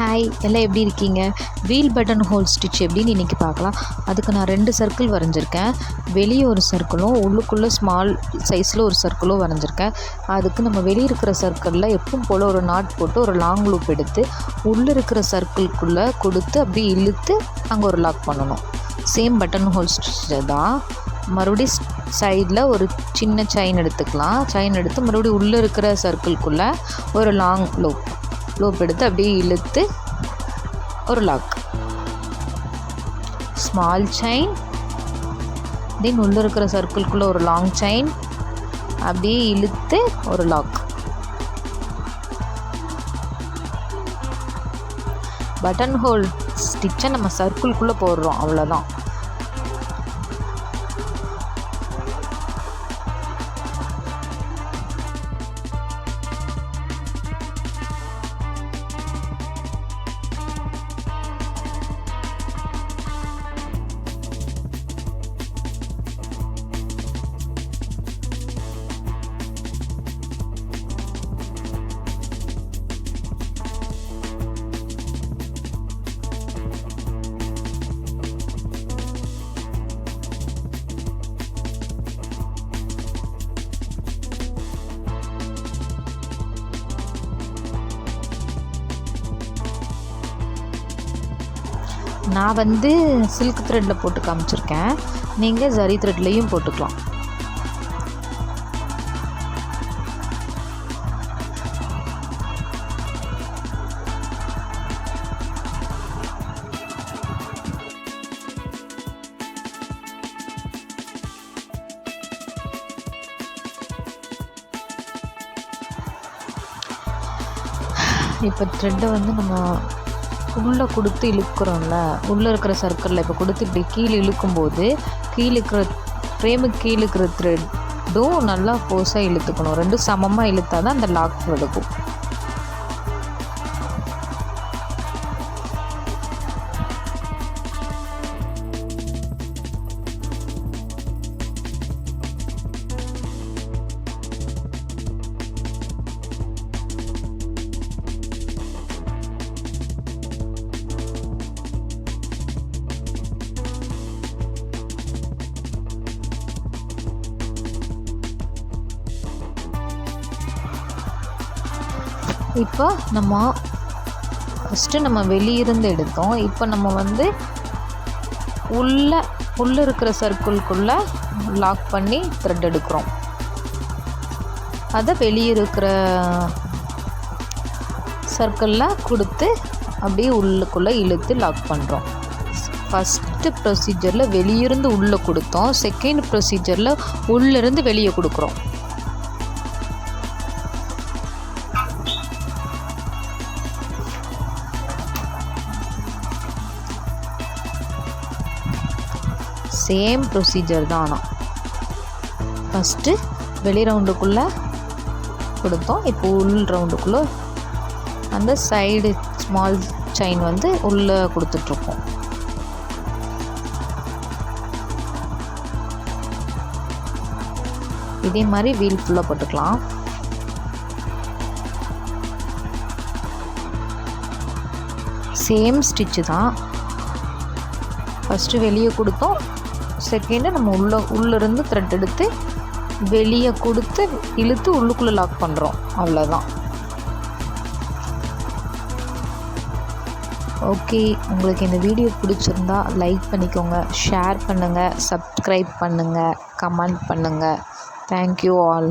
Hi, எல்லாம் எப்படி இருக்கீங்க? வீல் பட்டன் ஹோல் ஸ்டிச் எப்படின்னு இன்றைக்கி பார்க்கலாம். அதுக்கு நான் 2 சர்க்கிள் வரைஞ்சிருக்கேன். வெளியே ஒரு சர்க்கிளும் உள்ளுக்குள்ளே ஸ்மால் சைஸில் ஒரு சர்க்கிளும் வரைஞ்சிருக்கேன். அதுக்கு நம்ம வெளியே இருக்கிற சர்க்கிளில் எப்பவும் போல் ஒரு நாட் போட்டு ஒரு லாங் லூப் எடுத்து உள்ளே இருக்கிற சர்க்கிள்குள்ளே கொடுத்து அப்படியே இழுத்து அங்கே ஒரு லாக் பண்ணணும். சேம் பட்டன் ஹோல் ஸ்டிச் தான். மறுபடியும் சைடில் ஒரு சின்ன செயின் எடுத்துக்கலாம். செயின் எடுத்து மறுபடியும் உள்ளே இருக்கிற சர்க்கிள்குள்ளே ஒரு லாங் லூப் எடுத்து அப்படியே இழுத்து ஒரு லாக். ஸ்மால் செயின், தென் உள்ளே இருக்கிற சர்க்கிள்குள்ளே ஒரு லாங் செயின், அப்படியே இழுத்து ஒரு லாக். பட்டன் ஹோல் ஸ்டிச்சை நம்ம சர்க்கிள்குள்ளே போடுறோம், அவ்வளோதான். நான் சில்க் த்ரெட்டில் போட்டு காமிச்சிருக்கேன். நீங்கள் ஜரி த்ரெட்லேயும் போட்டுக்கலாம். இப்போ த்ரெட்டை நம்ம உள்ளே கொடுத்து இழுக்கிறோம்ல, உள்ளே இருக்கிற சர்க்கிளில் இப்போ கொடுத்து இப்படி கீழே இழுக்கும்போது ஃப்ரேமுக்கு கீழே இருக்கிற த்ரெட்டும் நல்லா ஃபோர்ஸாக இழுத்துக்கணும். ரெண்டும் சமமாக இழுத்தா தான் அந்த லாக் எடுக்கும். இப்போ ஃபஸ்ட்டு நம்ம வெளியிருந்து எடுத்தோம். இப்போ நம்ம உள்ளே இருக்கிற சர்க்கிள்குள்ளே லாக் பண்ணி த்ரெட் எடுக்கிறோம். அதை வெளியே இருக்கிற சர்க்கிளில் கொடுத்து அப்படியே உள்ளுக்குள்ளே இழுத்து லாக் பண்ணுறோம். ஃபஸ்ட்டு ப்ரொசீஜரில் வெளியிருந்து உள்ளே கொடுத்தோம். செகண்ட் ப்ரொசீஜரில் உள்ளேருந்து வெளியே கொடுக்குறோம். சேம் ப்ரொசீஜர் தான். ஆனால் ஃபஸ்ட்டு வெளி ரவுண்டுக்குள்ளே கொடுத்தோம். இப்போ உள் ரவுண்டுக்குள்ளே அந்த சைடு ஸ்மால் செயின் உள்ளே கொடுத்துட்ருக்கோம். இதே மாதிரி வீல் ஃபுல்லாக போட்டுக்கலாம். சேம் ஸ்டிச்சு தான். ஃபஸ்ட்டு வெளியே கொடுத்தோம். செகண்டு நம்ம உள்ளேருந்து த்ரெட் எடுத்து வெளியே கொடுத்து இழுத்து உள்ளுக்குள்ளே லாக் பண்ணுறோம், அவ்வளோதான். ஓகே, உங்களுக்கு இந்த வீடியோ பிடிச்சிருந்தா லைக் பண்ணிக்கோங்க, ஷேர் பண்ணுங்கள், சப்ஸ்கிரைப் பண்ணுங்கள், கமெண்ட் பண்ணுங்கள். Thank you all.